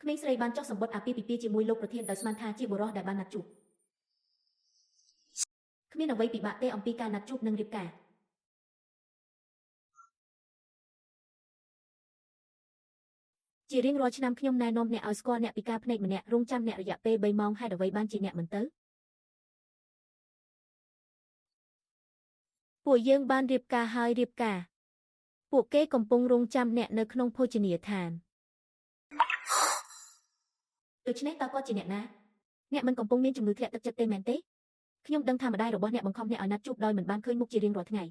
ក្មេងស្រីបានចុះសម្បត្តិអាពាហ៍ពិពាហ៍ជាមួយលោកប្រធានដោយស្មានថាជាបុរសដែលបានណាត់ជួបគ្មានអ្វីពិបាកទេអំពីការណាត់ជួបនិងរៀបការជារៀងរាល់ឆ្នាំខ្ញុំណែនាំអ្នកឲ្យស្គាល់អ្នកពិការភ្នែកម្នាក់រងចាំអ្នករយៈពេល3ម៉ោងហេតុអ្វីបានជាអ្នកមិនទៅពួកយើងបានរៀបការហើយរៀបការពួកគេកំពុងរងចាំអ្នកនៅក្នុងភោជនីយដ្ឋានដូច្នេះតើគាត់ជាអ្នកណាអ្នកមិនកំពុងមានជំងឺធ្លាក់ទឹកចិត្តទេមែនទេខ្ញុំដឹងថាម្ដាយរបស់អ្នកបង្ខំអ្នកឲ្យណាត់ជួបដោយមិនបានឃើញមុខជារៀងរាល់ថ្ងៃ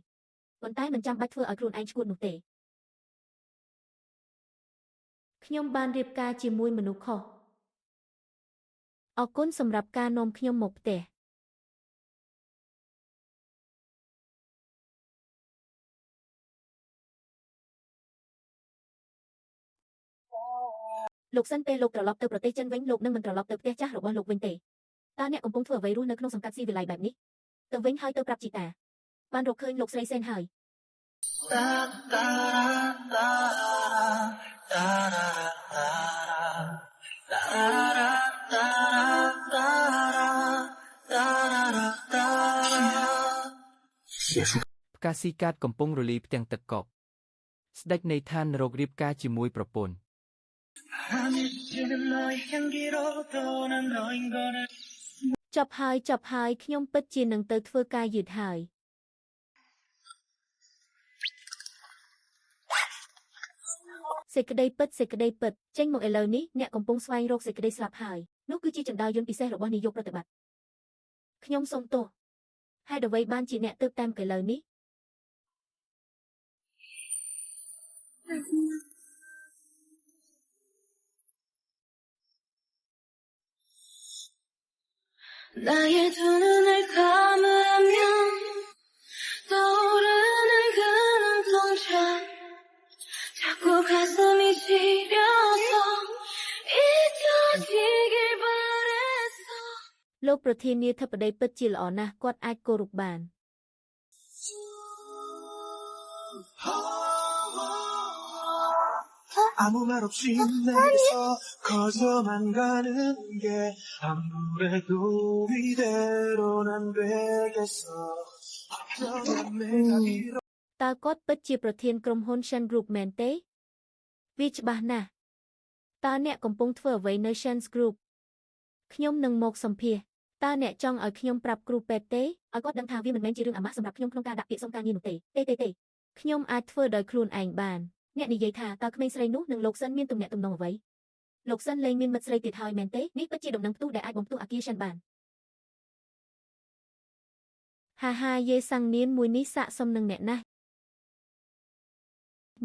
ប៉ុន្តែមិនចាំបាច់ធ្វើឲ្យខ្លួនឯងឈួតនោះទេខ្ញុំបានរៀបការជាមួយមនុស្សខុសអរគុណសម្រាប់ការនាំខ្ញុំមកផ្ទះលោកសិនពេលលោកត្រឡប់ទៅប្រទេសចិនវិញលោកនឹងមិនត្រឡប់ទៅផ្ទះចាស់របស់លោកវិញទេតើអ្នកកំពុងធ្វើអ្វីរស់នៅក្នុងសង្កាត់ស៊ីវិល័យបែបនេះទៅវិញហើយទៅប្រាប់ជីតាបានរកឃើញលោកស្រីសេនហើយផ្កាស៊ីកាតកំពុងរលីផ្ទាំងទឹកកកស្ដេចនៃឋាននរករៀបការជាមួយប្រពន្ធចប់ហើយខ្ញុំពិតជានឹងទៅធ្វើការយឺតហើយសេចក្តីពិតចេញមកឥឡូវនេះអ្នកកំពុងស្វែងរកសេចក្តីស្លាប់ហើយនោះគឺជាចណ្ដាលយន្តពិសេសរបស់នាយកប្រតិបត្តិខ្ញុំសូមទោសហេតុអ្វីបានជាអ្នកទើបតាមឥឡូវនេះលោកប្រធានាធិបតីពិតជាល្អណាស់គាត់អាចគោរពបានតើគាត់ពិតជាប្រធានក្រុមហ៊ុន Shen Group មែនទេវាច្បាស់ណាស់តើអ្នកកំពុងធ្វើអ្វីនៅ Shen Group ខ្ញុំនឹងមកសម្ភាសតើអ្នកចង់ឲ្យខ្ញុំប្រាប់គ្រូពេទ្យទេឲ្យគាត់ដឹងថាវាមិនមែនជារឿងអាម៉ាស់សម្រាប់ខ្ញុំក្នុងការដាក់ពាក្យសុំការងារនោះទេខ្ញុំអាចធ្វើដោយខ្លួនឯងបានអ្នកនិយាយថាតើក្មេងស្រីនោះនិងលោកសិនមានទំនាក់ទំនងអ្វីលោកសិនលែងមានមិត្តស្រីទៀតហើយមែនទេនេះពិតជាដំណឹងផ្ទុះដែលអាចបំផ្ទុះអគារ Shen បានហាយេសាំងនៀនមួយនេះស័ក្តិសមនឹងអ្នកណាស់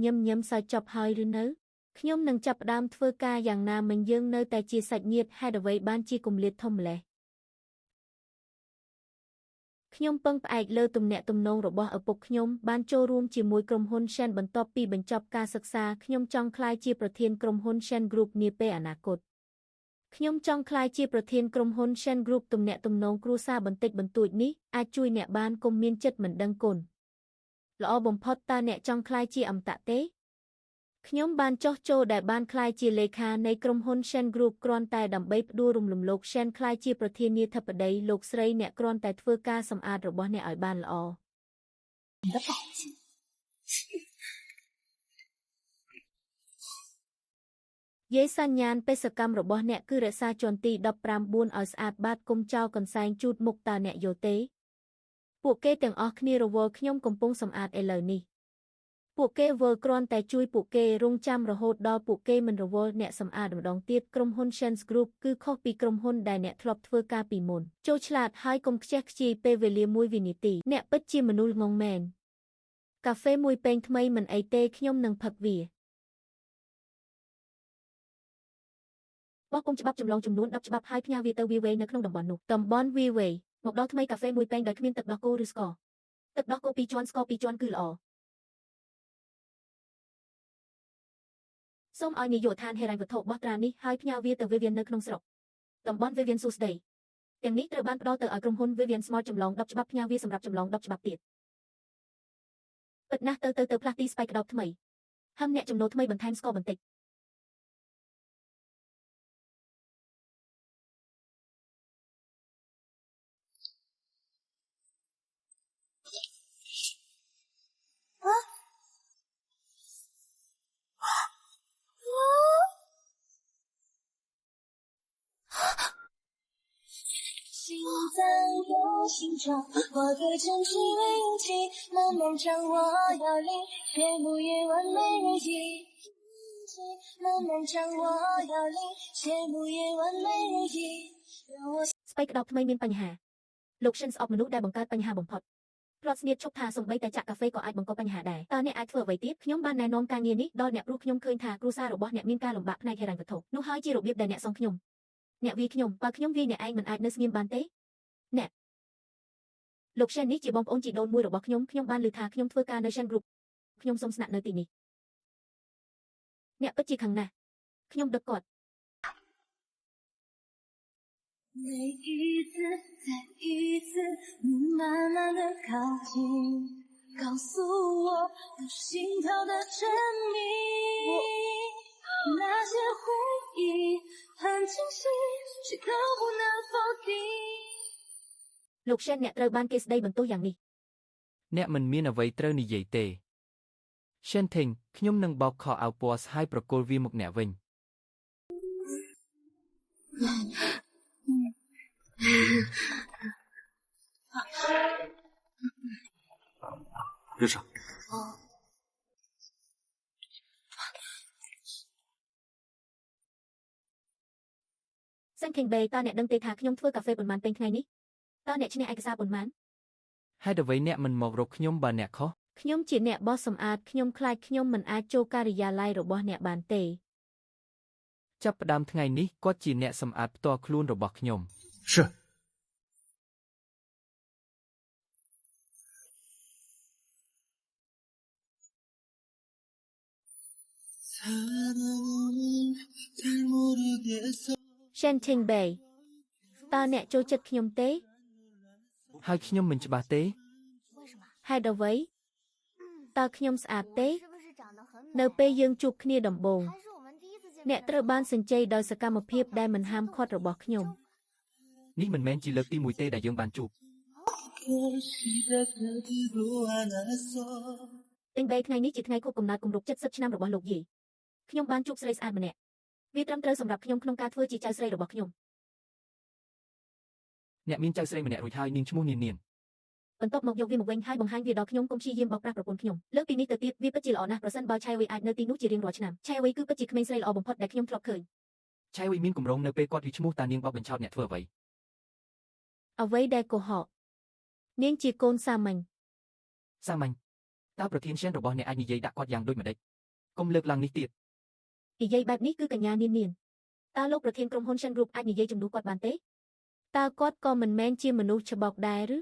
ញឹមសើចប់ហើយឬនៅខ្ញុំនឹងចាប់ផ្ដើមធ្វើការយ៉ាងណាមិញយើងនៅតែជាសាច់ញាតិហេតុអ្វីបានជាគម្លាតធំម្ល៉េះខ្ញុំពឹងផ្អែកលើទំនាក់ទំនងរបស់ឪពុកខ្ញុំបានចូលរួមជាមួយក្រុមហ៊ុន Shen បន្ទាប់ពីបញ្ចប់ការសិក្សាខ្ញុំចង់ក្លាយជាប្រធានក្រុមហ៊ុន Shen Group នាពេលអនាគតខ្ញុំចង់ក្លាយជាប្រធានក្រុមហ៊ុន Shen Group ទំនាក់ទំនងគ្រួសារបន្តិចបន្តួចនេះអាចជួយអ្នកបានកុំមានចិត្តមិនដឹងគុណល្អបំផុតតើអ្នកចង់ក្លាយជាអមតៈទេខ្ញុំបានចោះចូលដែលបានក្លាយជាលេខានៃក្រុមហ៊ុន Shen Group គ្រាន់តែដើម្បីផ្ដួលរំលំលោក Shen ក្លាយជាប្រធានាធិបតីលោកស្រីអ្នកគ្រាន់តែធ្វើការសម្អាតរបស់អ្នកឲ្យបានល្អយាយសញ្ញាណបេសកកម្មរបស់អ្នកគឺរក្សាជាន់ទី15-4ឲ្យស្អាតបាតកុំចោលកន្សែងជូតមុខតើអ្នកយល់ទេពួកគេទាំងអស់គ្នារវល់ខ្ញុំកំពុងសម្អាតឥឡូវនេះពួកគេវល់គ្រាន់តែជួយពួកគេរងចាំរហូតដល់ពួកគេមិនរវល់អ្នកសម្អាតម្ដងទៀតក្រុមហ៊ុន Shen Group គឺខុសពីក្រុមហ៊ុនដែលអ្នកធ្លាប់ធ្វើការពីមុនចូលឆ្លាតហើយកុំខ្ជះខ្ជាយពេលវេលា1វិនាទីអ្នកពិតជាមនុស្សល្ងងមែនកាហ្វេមួយពែងថ្មីមិនអីទេខ្ញុំនឹងផឹកវាបោះគុំច្បាប់ចម្លងចំនួន10ច្បាប់ហើយផ្ញើវាទៅ Vieway នៅក្នុងតំបន់នោះតំបន់ Vieway មកដល់ថ្មីកាហ្វេមួយពែងដោយគ្មានទឹកដោះគោឬស្ករទឹកដោះគោ2ជាន់ស្ករ2ជាន់គឺល្អសូមឲ្យនាយកដ្ឋានហិរញ្ញវត្ថុបោះត្រានេះហើយផ្ញើវាទៅ Vivian នៅក្នុងស្រុកតំបន់ Vivian សួស្ដីទាំងនេះត្រូវបានផ្ដល់ទៅឲ្យក្រុមហ៊ុន Vivian Smart ចម្លង10ច្បាប់ផ្ញើវាសម្រាប់ចម្លង10ច្បាប់ទៀតពិតណាស់ទៅផ្លាស់ទីស្បែកក្តោបថ្មីហឹមអ្នកចំណូលថ្មីបន្ថែមស្ករបន្តិច暂有心中，我对真挚为勇气，慢慢掌握要领，夜幕夜晚每日记，慢慢掌握要领，夜幕夜晚每日记，让我 Spike ដបថ្មីមានបញ្ហាលោក Shin ស្អប់មនុស្សដែលបង្កើតបញ្ហាបំផុតផ្លត់ស្នៀតឈប់ថាសំបីតែចាក់កាហ្វេក៏អាចបង្កបញ្ហាដែរតើអ្នកអាចធ្វើអ្វីទៀតខ្ញុំបានណែនាំការងារនេះដល់អ្នកព្រោះខ្ញុំឃើញថាគ្រួសាររបស់អ្នកមានការលំបាកផ្នែកហិរញ្ញវត្ថុនោះហើយជារបៀបដែលអ្នកសងខ្ញុំអ្នកវាយខ្ញុំបើខ្ញុំវាយអ្នកឯងមិនអាចនៅស្ងៀមបានទេអ្នកលោក Shin នេះជាបងប្អូនជីដូនមួយរបស់ខ្ញុំបានឮថាខ្ញុំធ្វើការនៅ Shin Group ខ្ញុំសូមស្នាក់នៅទីនេះអ្នកពិតជាខឹងណាស់ខ្ញុំដឹកគាត់每一次，再一次，你慢慢的靠近，告诉我你心跳的真谜。那些回忆很清晰，谁都不能否定。លោក Shin អ្នកត្រូវបានគេស្ដីបន្ទោសយ៉ាងនេះអ្នកមិនមានអ្វីត្រូវនិយាយទេ Shen Ting ខ្ញុំនឹងបោកខោអាវពណ៌ស្ហើយប្រគល់វាមកអ្នកវិញ热茶。Shen Ting Bay តើអ្នកដឹងទេថាខ្ញុំធ្វើកាហ្វេប៉ុន្មានពេញថ្ងៃនេះតើអ្នកឈ្នះឯកសារប៉ុន្មានហេតុអ្វីអ្នកមិនមករកខ្ញុំបើអ្នកខុសខ្ញុំជាអ្នកបោះសម្អាតខ្ញុំខ្លាចខ្ញុំមិនអាចចូលការិយាល័យរបស់អ្នកបានទេចាប់ផ្ដើមថ្ងៃនេះគាត់ជាអ្នកសម្អាតផ្ទាល់ខ្លួនរបស់ខ្ញុំ是。Shen Ting Bay តើអ្នកចូលចិត្តខ្ញុំទេហើយខ្ញុំមិនច្បាស់ទេហេតុអ្វីតើខ្ញុំស្អាតទេនៅពេលយើងជួបគ្នាដំបូងអ្នកត្រូវបានសញ្ជ័យដោយសកម្មភាពដែលមិនហាមឃាត់របស់ខ្ញុំនេះមិនមែនជាលើកទី1ទេដែលយើងបានជួបTing Bay ថ្ងៃនេះជាថ្ងៃខួបកំណើតគម្រប់70ឆ្នាំរបស់លោកយាយខ្ញុំបានជួបស្រីស្អាតម្នាក់វាត្រឹមត្រូវសម្រាប់ខ្ញុំក្នុងការធ្វើជាចៅស្រីរបស់ខ្ញុំអ្នកមានចៅស្រីម្នាក់រួចហើយនាងឈ្មោះនានបន្ទាប់មកយកវាមកវិញហើយបង្ហាញវាដល់ខ្ញុំកុំព្យាយាមបោកប្រាស់ប្រពន្ធខ្ញុំលើកពីនេះទៅទៀតវាពិតជាល្អណាស់ប្រសិនបើឆៃវីអាចនៅទីនោះជារៀងរាល់ឆ្នាំឆៃវីគឺពិតជាក្មេងស្រីល្អបំផុតដែលខ្ញុំធ្លាប់ឃើញឆៃវីមានគម្រោងនៅពេលគាត់រីឈ្មោះតានាងបោកបញ្ឆោតអ្នកធ្វើអ្វីដែលកុហកនាងជាកូនសាមញ្ញតើប្រធាន Shen របស់អ្នកអាចនិយាយដាក់គាត់យ៉ាងដូចម្ដេចកុំលើកឡើងនេះទៀតនិយាយបែបនេះគឺកញ្ញានានតើលោកប្រធានក្រុមហ៊ុន Shen Group អាចនិយាយជំនួសគាត់បានទេតើគាត់ក៏មិនមែនជាមនុស្សច្បោកដែរឬ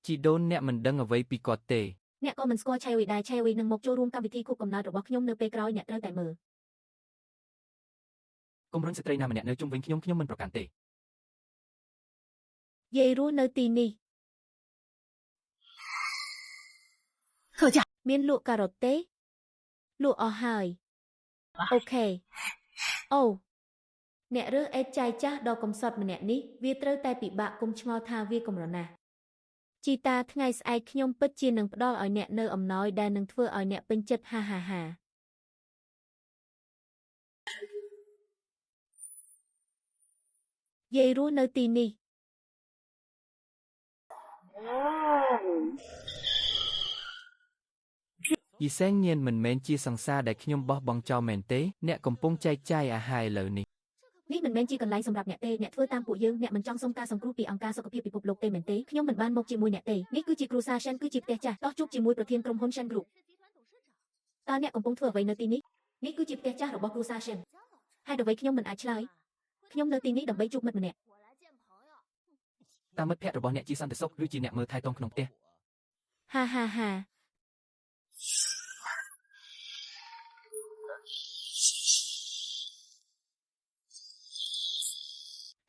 ជីដូនអ្នកមិនដឹងអ្វីពីគាត់ទេអ្នកក៏មិនស្គាល់ឆៃវីដែរឆៃវីនឹងមកចូលរួមកម្មវិធីខួបកំណើតរបស់ខ្ញុំនៅពេលក្រោយអ្នកត្រូវតែមើលកុំរុញស្ត្រីណាម្នាក់នៅជុំវិញខ្ញុំមិនប្រកាន់ទេយាយរស់នៅទីនេះមានលក់ការ៉ុតទេលក់អស់ហើយអូខេអូអ្នករើសអេតចាយចាស់ដ៏កំសត់ម្នាក់នេះវាត្រូវតែពិបាកគុំឆ្ងល់ថាវាកំរណាស់ជីតាថ្ងៃស្អែកខ្ញុំពិតជានឹងផ្ដល់ឲ្យអ្នកនៅអំណោយដែលនឹងធ្វើឲ្យអ្នកពេញចិត្តហាហាយាយរស់នៅទីនេះយីសែងញៀនមិនមែនជាសង្សារដែលខ្ញុំបោះបង់ចោលមែនទេអ្នកកំពុងចែកចាយអាហារឥឡូវនេះមិនមែនជាកន្លែងសម្រាប់អ្នកទេអ្នកធ្វើតាមពួកយើងអ្នកមិនចង់សុំការសង្គ្រោះពីអង្គការសុខភាពពិភពលោកទេមែនទេខ្ញុំមិនបានមកជាមួយអ្នកទេនេះគឺជាគ្រួសារ Shen គឺជាផ្ទះចាស់តោះជួបជាមួយប្រធានក្រុមហ៊ុន Shen Group តើអ្នកកំពុងធ្វើអ្វីនៅទីនេះនេះគឺជាផ្ទះចាស់របស់គ្រួសារ Shen ហេតុអ្វីខ្ញុំមិនអាចឆ្លើយខ្ញុំនៅទីនេះដើម្បីជួបមិត្តម្នាក់តើមិត្តភក្តិរបស់អ្នកជាសន្តិសុខឬជាអ្នកមើលថែទាំក្នុងផ្ទះហា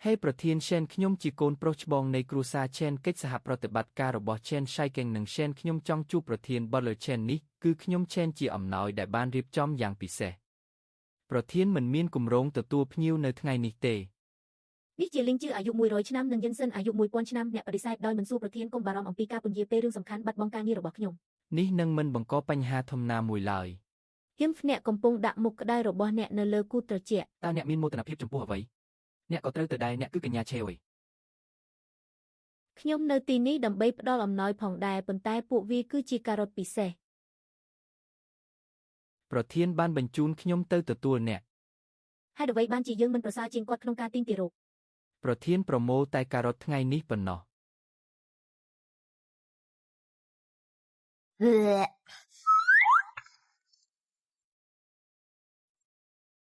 ហេប្រធាន Shen ខ្ញុំជាកូនប្រុសច្បងនៃគ្រួសារ Shen កិច្ចសហប្រតិបត្តិការរបស់ Shen Shaikeng និង Shen ខ្ញុំចង់ជួបប្រធាន Butler Shen នេះគឺខ្ញុំ Shen ជាអំណោយដែលបានរៀបចំយ៉ាងពិសេសប្រធានមិនមានគម្រោងទទួលភ្ញៀវនៅថ្ងៃនេះទេនេះជាលីងជឿអាយុ100ឆ្នាំនិងយិនសិនអាយុ1000ឆ្នាំអ្នកបដិសេធដោយមិនសួរប្រធានកុំបារម្ភអំពីការពន្យាពេលរឿងសំខាន់បាត់បង់ការងាររបស់ខ្ញុំនេះនឹងមិនបង្កបញ្ហាធំណាមួយឡើយអ្នកកំពុងដាក់មុខក្តៅរបស់អ្នកនៅលើគូត្រជាក់តើអ្នកមានមោទនភាពចំពោះអ្វីអ្នកក៏ត្រូវទៅដែរអ្នកគឺកញ្ញាឆេវ ខ្ញុំនៅទីនេះដើម្បីផ្ដល់អំណោយផងដែរប៉ុន្តែពួកវាគឺជាការ៉ុតពិសេស ប្រធានបានបញ្ជូនខ្ញុំទៅទទួលអ្នក ហេតុអ្វីបានជាយើងមិនប្រសើរជាងគាត់ក្នុងការទាញទារក ប្រធានប្រមូលតែការ៉ុតថ្ងៃនេះប៉ុណ្ណោះ